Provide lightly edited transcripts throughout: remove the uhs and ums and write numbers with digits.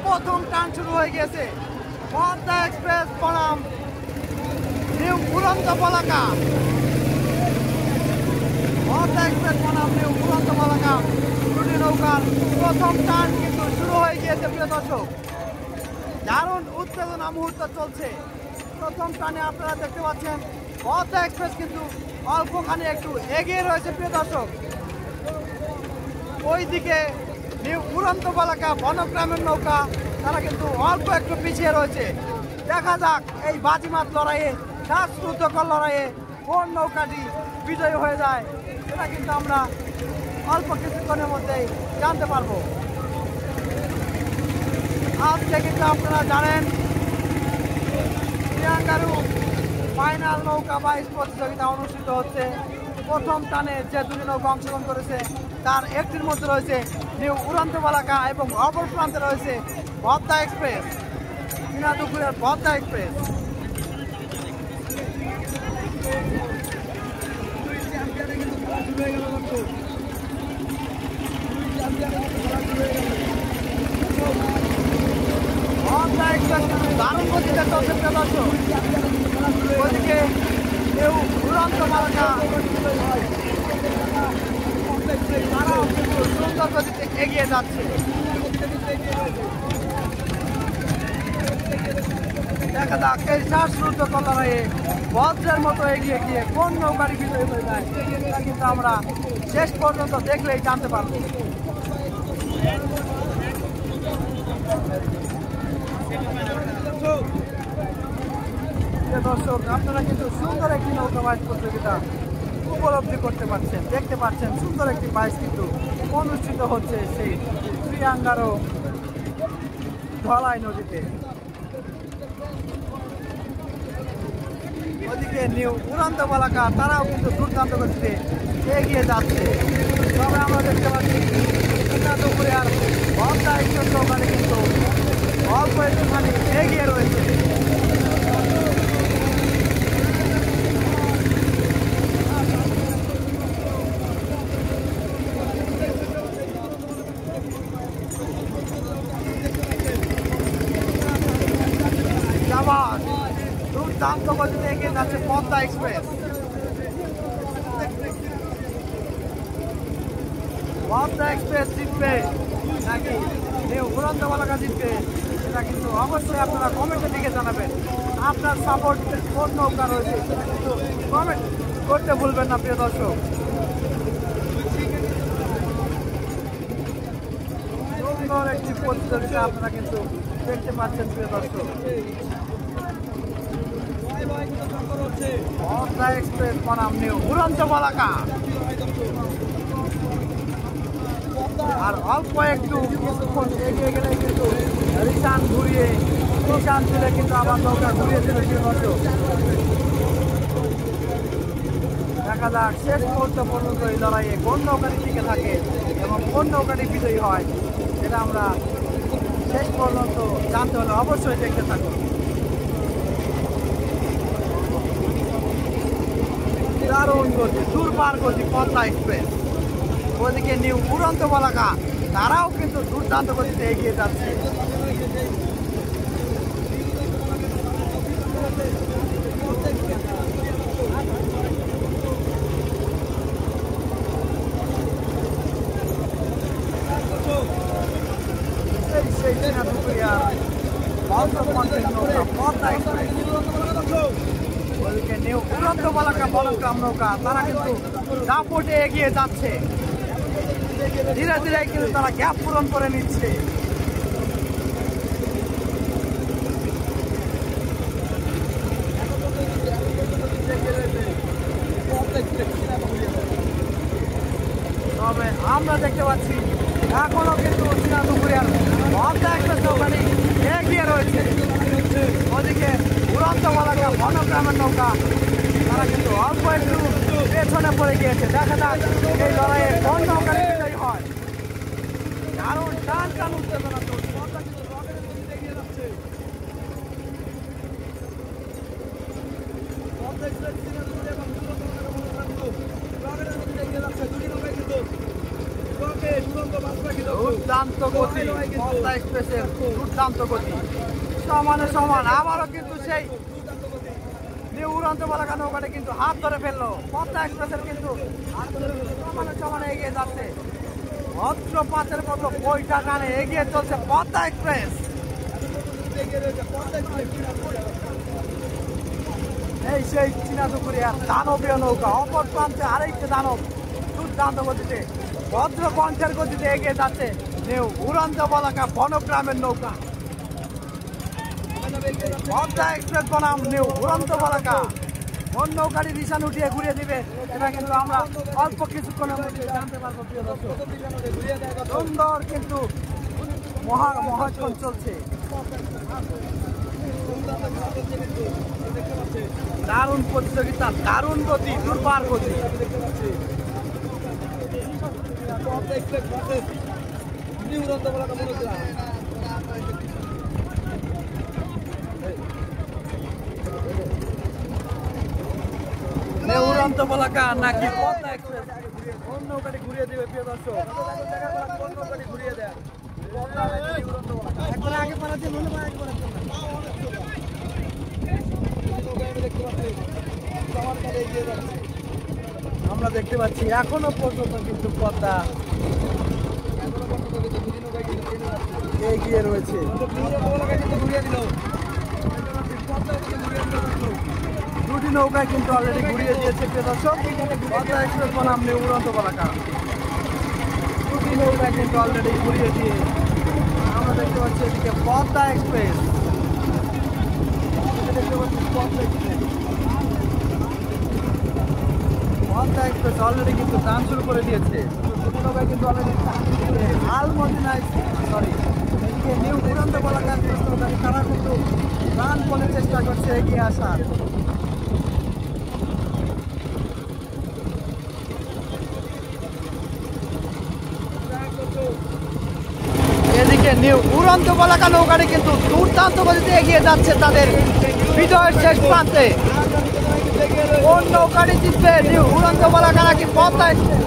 প্রথম টান শুরু হয়ে গেছে। পদ্মা এক্সপ্রেস বনাম নিউ উড়ন্ত পলাকা। পদ্মা এক্সপ্রেস বনাম নিউ উড়ন্ত পলাকা দুটি নৌকার প্রথম টান কিন্তু শুরু হয়ে গিয়েছে প্রিয় দর্শক। দারুণ উত্তেজনা মুহূর্ত চলছে। প্রথম টানে আপনারা দেখতে পাচ্ছেন পদ্মা এক্সপ্রেস কিন্তু অল্পখানি একটু এগিয়ে রয়েছে প্রিয় দর্শক। ওইদিকে নিউ উড়ন্ত পলাকা বনগ্রামের নৌকা তারা কিন্তু অল্প একটু পিছিয়ে রয়েছে। দেখা যাক এই বাজিমাত লড়াইয়ে, শ্বাসরুদ্ধকর লড়াইয়ে কোন নৌকাটি বিজয়ী হয়ে যায় সেটা কিন্তু আমরা অল্প কিছুক্ষণের মধ্যেই জানতে পারবো। আজকে কিন্তু আপনারা জানেন টিয়াঙ্গারু ফাইনাল নৌকা বাইচ প্রতিযোগিতা অনুষ্ঠিত হচ্ছে। প্রথম টানে যে দুটি নৌকা অংশগ্রহণ করেছে তার একটির মধ্যে রয়েছে নিউ উড়ন্ত পলাকা এবং অপর প্রান্তে রয়েছে পদ্মা এক্সপ্রেস, দিনাজপুরের পদ্মা এক্সপ্রেস। পদ্মা এক্সপ্রেস দারুণ গতিতে চলছে প্রিয় দর্শক। ওদিকে নিউ উড়ন্ত পলাকা তারাও কিন্তু সুন্দর গতিতে এগিয়ে যাচ্ছে। দেখা যাক এই শ্বাসরুদ্ধকর লড়াইয়ে বজ্রের মতো এগিয়ে গিয়ে কোন নৌকাটি বিজয়ী হয়ে যায় সেটা কিন্তু আমরা শেষ পর্যন্ত দেখলেই জানতে পারবো। দর্শক আপনারা কিন্তু সুন্দর একটি নৌকা বাইচ প্রতিযোগিতা উপলব্ধি করতে পারছেন, দেখতে পাচ্ছেন সুন্দর একটি বাইচ কিন্তু অনুষ্ঠিত হচ্ছে সেই টিয়াঙ্গারু ধলাই নদীতে। ওদিকে নিউ উড়ন্ত পলাকা তারাও কিন্তু দুর্দান্ত গতিতে এগিয়ে যাচ্ছে। তবে আমরা দেখতে পাচ্ছি দিনাজপুরে আর পদ্মা এক্সপ্রেস নৌকাটি কিন্তু অল্প একটুখানি এগিয়ে রয়েছে। দুর্দান্ত গতিতে এগিয়ে যাচ্ছে পদ্মা এক্সপ্রেস। পদ্মা এক্সপ্রেস জিতবে নাকি নিউ উড়ন্ত পলাকা জিতবে সেটা কিন্তু অবশ্যই আপনারা কমেন্টে লিখে জানাবেন। আপনার সাপোর্ট কোন নৌকা রয়েছে সেটা কিন্তু কমেন্ট করতে ভুলবেন না প্রিয় দর্শক। সুন্দর একটি প্রতিযোগিতা আপনারা কিন্তু দেখতে পাচ্ছেন প্রিয় দর্শক। পদ্মা এক্সপ্রেস বনাম নিউ উড়ন্ত পলাকা। আর অল্প একটু কিছুক্ষণ এগিয়ে গেলে কিন্তু রিটার্ন ঘুরিয়ে নিশান তুলে কিন্তু আবার নৌকা ঘুরিয়ে দিল প্রিয় দর্শক। দেখা যাক শেষ মুহূর্ত পর্যন্ত এই লড়াইয়ে কোন নৌকাটি টিকে থাকে এবং কোন নৌকাটি বিজয়ী হয় সেটা আমরা শেষ পর্যন্ত জানতে হলে অবশ্যই দেখতে থাকুন। দারুণ গতি, দূরপার গতি পদ্মা এক্সপ্রেস। ওদিকে নিউ উড়ন্ত পলাকা তারাও কিন্তু দুর্দান্ত গতিতে এগিয়ে যাচ্ছে। ওদিকে নিউ উড়ন্ত পলাকা বনগ্রাম নৌকা তারা কিন্তু দাপটে এগিয়ে যাচ্ছে। ধীরে ধীরে কিন্তু তারা গ্যাপ পূরণ করে নিচ্ছে। তবে আমরা দেখতে পাচ্ছি এখনো কিন্তু দিনাজপুরের পদ্মা এক্সপ্রেস নৌকাটি এগিয়ে রয়েছে। ওদিকে উড়ন্ত পলাকা বনগ্রামের নৌকা তারা কিন্তু অল্প একটু পেছনে পড়ে গিয়েছে। দেখা যাক এই লড়াইয়ে কোন নৌকাটি বিজয়ী হয়। দারুণ টান টান উত্তেজনা চলছে। পদ্মা কিন্তু রকেটের গতিতে এগিয়ে যাচ্ছে। পদ্মা এক্সপ্রেস দিনাজপুর এবং উড়ন্ত পলাকা বনগ্রাম রকেটের গতিতে এগিয়ে যাচ্ছে। দুটি নৌকায় কিন্তু রকেট দুর্দান্ত গতি, পদ্মা এক্সপ্রেসের দুর্দান্ত গতি, সমানে সমান। আবারও কিন্তু সেই নিউ উড়ন্ত পতাকা নৌকাটা কিন্তু হাত ধরে ফেললো। পদ্মা এক্সপ্রেসের কিন্তু সমানে সমানে এগিয়ে যাচ্ছে, ভদ্রপাতের মতো বইটা কানে এগিয়ে চলছে পদ্মা এক্সপ্রেস। এই সেই চীনাদুপুরিয়া দানবীয় নৌকা, অপর প্রান্তে আরেকটি দানব দুর্দান্ত গতিতে ভদ্র কণ্ঠের গতিতে এগিয়ে যাচ্ছে নিউ উড়ন্ত পতাকা বনগ্রামের নৌকা। পদ্মা এক্সপ্রেস বনাম নিউ উড়ন্ত পতাকা। কোন নৌকাটি নিশান উঠিয়ে ঘুরিয়ে দিবে এটা কিন্তু আমরা অল্প কিছুক্ষণের মধ্যে জানতে পারবো। প্রিয় দর্শক, সুন্দর কিন্তু মহাক্ষণ চলছে, দারুণ প্রতিযোগিতা, দারুণ গতি, দুর্বার গতি। উড়ন্ত পতাকা নাকি পদ্মা এক্সপ্রেস, কোন নৌকাটি ঘুরিয়ে দিবে? প্রিয় দর্শক, কোন নৌকাটি ঘুরিয়ে দেয়? আমরা দেখতে পাচ্ছি এখনো পর্যন্ত কিন্তু পদ্মা এগিয়ে রয়েছে। দুটি নৌকায় কিন্তু অলরেডি ঘুরিয়ে দিয়েছে। প্রিয় দর্শক, পদ্মা এক্সপ্রেস বনাম নিউ উড়ন্ত পতাকা, দুটি নৌকায় কিন্তু অলরেডি ঘুরিয়ে দিয়ে আমরা দেখতে পাচ্ছি এদিকে Padma express, Padma express already কিন্তু টান শুরু করে দিয়েছে। দুটি নৌকায় কিন্তু অলরেডি সরি এদিকে নিউ উড়ন্ত পতাকা তারা কিন্তু প্রাণপণে চেষ্টা করছে এগিয়ে আসার। এদিকে নিউ উড়ন্ত পতাকা নৌকাটি কিন্তু দুর্দান্ত গতিতে এগিয়ে যাচ্ছে তাদের বিজয়ের শেষ প্রান্তে। কোন নৌকাটি জিতবে, নিউ উড়ন্ত পতাকা নাকি পদ্মা এক্সপ্রেস?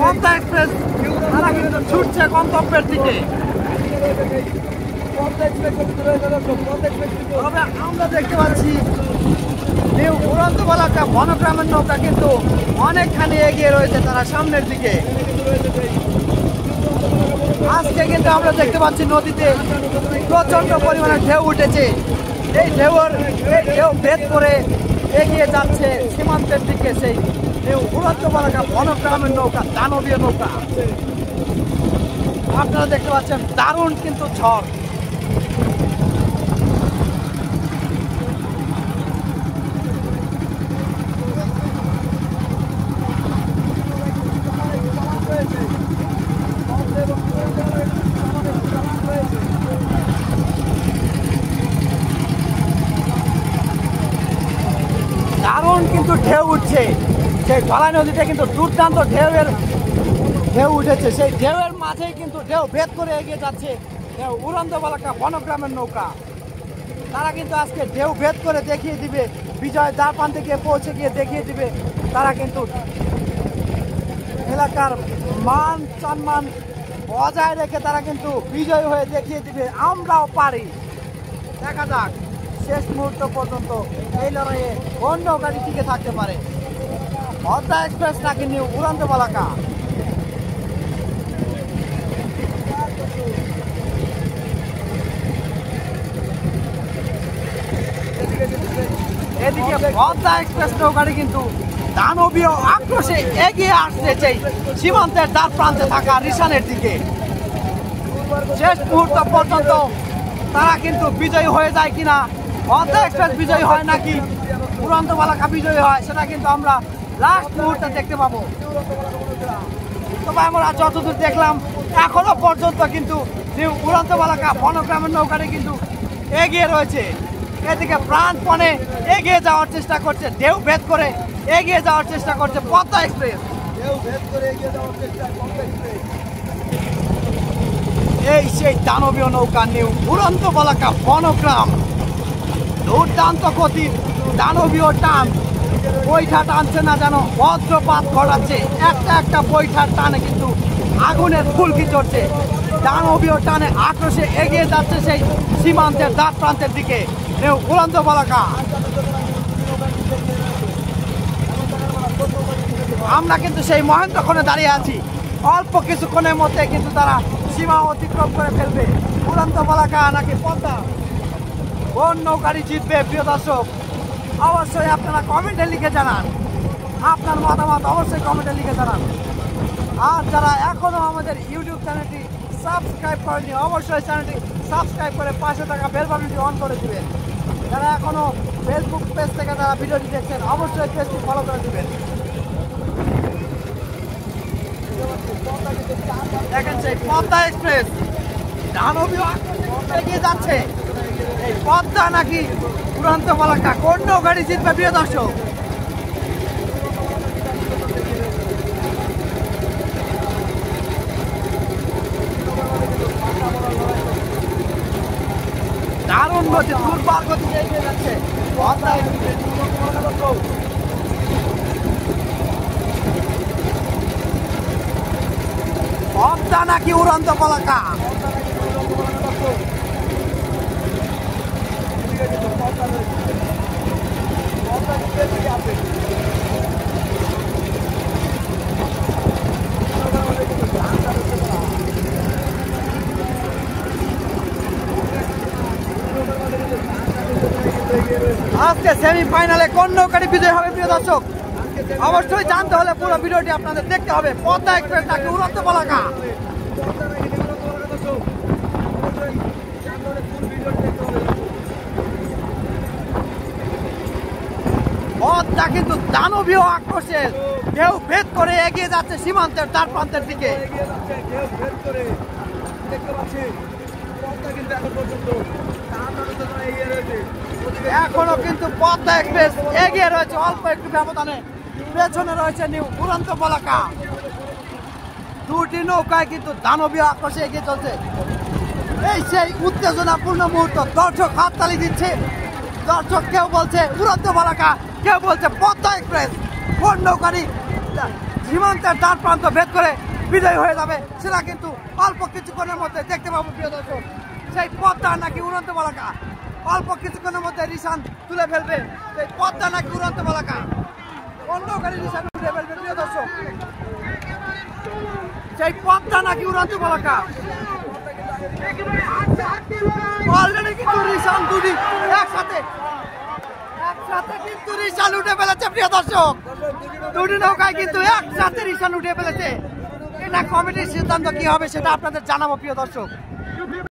পদ্মা এক্সপ্রেস তারা কিন্তু ছুটছে গন্তব্যের দিকে। তবে আমরা দেখতে পাচ্ছি নিউ উড়ন্ত পতাকা বনগ্রামের নৌকা কিন্তু অনেকখানি এগিয়ে রয়েছে তারা সামনের দিকে। আজকে কিন্তু আমরা দেখতে পাচ্ছি নদীতে প্রচন্ড পরিমাণে ঢেউ উঠেছে। এই ঢেউ ভেদ করে এগিয়ে যাচ্ছে সীমান্তের দিকে সেই নিউ উড়ন্ত পতাকা বনগ্রামের নৌকা, দানবীয় নৌকা। আপনারা দেখতে পাচ্ছেন দারুণ কিন্তু ঝড়। দারুণ কিন্তু ঢেউ উঠছে, সেই ধলাই নদীতে কিন্তু দুর্দান্ত ঢেউ উঠেছে। সেই ঢেউয়ের মাঝেই কিন্তু ঢেউ ভেদ করে এগিয়ে যাচ্ছে উড়ন্ত পতাকা বনগ্রামের নৌকা। তারা কিন্তু আজকে ঢেউ ভেদ করে দেখিয়ে দিবে, বিজয় দ্বার প্রান্তে গিয়ে পৌঁছে গিয়ে দেখিয়ে দিবে তারা কিন্তু এলাকার মান সম্মান বজায় রেখে তারা কিন্তু বিজয় হয়ে দেখিয়ে দিবে আমরাও পারি। দেখা যাক শেষ মুহূর্ত পর্যন্ত এই লড়াইয়ে কোন নৌকাটি টিকে থাকতে পারে, পদ্মা এক্সপ্রেস নাকি নিউ উড়ন্ত পতাকা। এদিকে পদ্মা এক্সপ্রেস নৌকাটি কিন্তু দানবীয় আক্রোশে এগিয়ে আসছে সীমান্তের দ্বার প্রান্তে থাকা রিসানের দিকে। শেষ মুহূর্ত পর্যন্ত তারা কিন্তু বিজয়ী হয়ে যায় কিনা, পদ্মা এক্সপ্রেস বিজয়ী হয় নাকি উড়ন্ত পতাকা বিজয়ী হয়, সেটা কিন্তু আমরা লাস্ট মুহূর্তে দেখতে পাবো। তবে আমরা যতদূর দেখলাম এখনো পর্যন্ত কিন্তু উড়ন্ত পতাকা বনগ্রামের নৌকাটি কিন্তু এগিয়ে রয়েছে। এদিকে প্রাণপণে এগিয়ে যাওয়ার চেষ্টা করছে, ঢেউ ভেদ করে এগিয়ে যাওয়ার চেষ্টা করছে পদ্মা এক্সপ্রেস। এই সেই দানবীয় নৌকা নিউ উড়ন্ত পতাকা বনগ্রাম, দুর্দান্ত গতি, দানবীয় টান, বৈঠা টানছে না যেন বজ্রপাত ঘটাচ্ছে। একটা একটা বৈঠার টানে কিন্তু আগুনের ফুলকি চড়ছে। দানবীয় টানে আক্রোশে এগিয়ে যাচ্ছে সেই সীমান্তের দ্বার প্রান্তের দিকে নেউ উড়ন্ত পলাকা। আমরা কিন্তু সেই মহেন্দ্রক্ষণে দাঁড়িয়ে আছি। অল্প কিছুক্ষণের মধ্যে কিন্তু তারা সীমা অতিক্রম করে ফেলবে। উড়ন্ত পলাকা নাকি পদ্মা, কোন নৌকারি জিতবে? প্রিয় দর্শক, অবশ্যই আপনারা কমেন্টে লিখে জানান। আপনার মতামত অবশ্যই কমেন্টে লিখে জানান। আর যারা এখনো আমাদের ইউটিউব চ্যানেলটি সাবস্ক্রাইব করেনি, অবশ্যই চ্যানেলটি সাবস্ক্রাইব করে পাশে থাকা বেল বাটনটি অন করে দিবেন। যারা এখনো ফেসবুক পেজ থেকে যারা ভিডিওটি দেখছেন, অবশ্যই পেজটি ফলো করে দিবেন। দেখেন সেই পদ্মা এক্সপ্রেস দানবীয় আক্রমণে এগিয়ে যাচ্ছে। এই পদ্মা নাকি উড়ন্ত পলাকা, কোন নৌকাটি জিতবে? প্রিয় দর্শক, দারুণ গতি, দুর্বার গতিতে এগিয়ে যাচ্ছে পদ্মা এক্সপ্রেস। পদ্মা নাকি উড়ন্ত পলাকা? আজকে সেমিফাইনালে কোন নৌকাটি বিজয় হবে? প্রিয় দর্শক, অবশ্যই জানতে হলে পুরো ভিডিওটি আপনাদের দেখতে হবে। পদ্মা এক্সপ্রেস নাকি উড়ন্ত পলাকা? পদ্মা কিন্তু দানবীয় আক্রোশে ঢেউ ভেদ করে এগিয়ে যাচ্ছে সীমান্তের দ্বার প্রান্তের দিকে। এখনো কিন্তু পদ্মা এক্সপ্রেস এগিয়ে রয়েছে অল্প একটু ব্যবধানে। পেছনে রয়েছে নিউ উড়ন্ত পলাকা। দুটি নৌকায় কিন্তু দানবীয় আক্রোশে এগিয়ে চলছে। এই সেই উত্তেজনাপূর্ণ মুহূর্ত। দর্শক হাততালি দিচ্ছে। দর্শক কেউ বলছে উড়ন্ত পলাকা, কেউ বলছে পদ্মা এক্সপ্রেস। কোন নৌকাটি সীমান্তের দ্বার প্রান্ত ভেদ করে বিজয় হয়ে যাবে সেটা কিন্তু অল্প কিছুক্ষণের মধ্যে দেখতে পাবো। প্রিয় দর্শক, সেই পদ্মা নাকি উড়ন্ত পলাকা? অল্প কিছুক্ষণের মধ্যে রিসান তুলে ফেলবে। সেই পদ্মা নাকি উড়ন্ত পলাকা? কোন নৌকাটি রিসান তুলে ফেলবে? প্রিয় দর্শক, সেই পদ্মা নাকি উড়ন্ত পলাকা? অলরেডি কিন্তু রিসান দুটি একসাথে কিন্তু রিসান উঠে ফেলেছে। প্রিয় দর্শক, দুটি নৌকায় কিন্তু একসাথে রিসান উঠে ফেলেছে। এটা কমিটির সিদ্ধান্ত কি হবে সেটা আপনাদের জানাবো। প্রিয় দর্শক।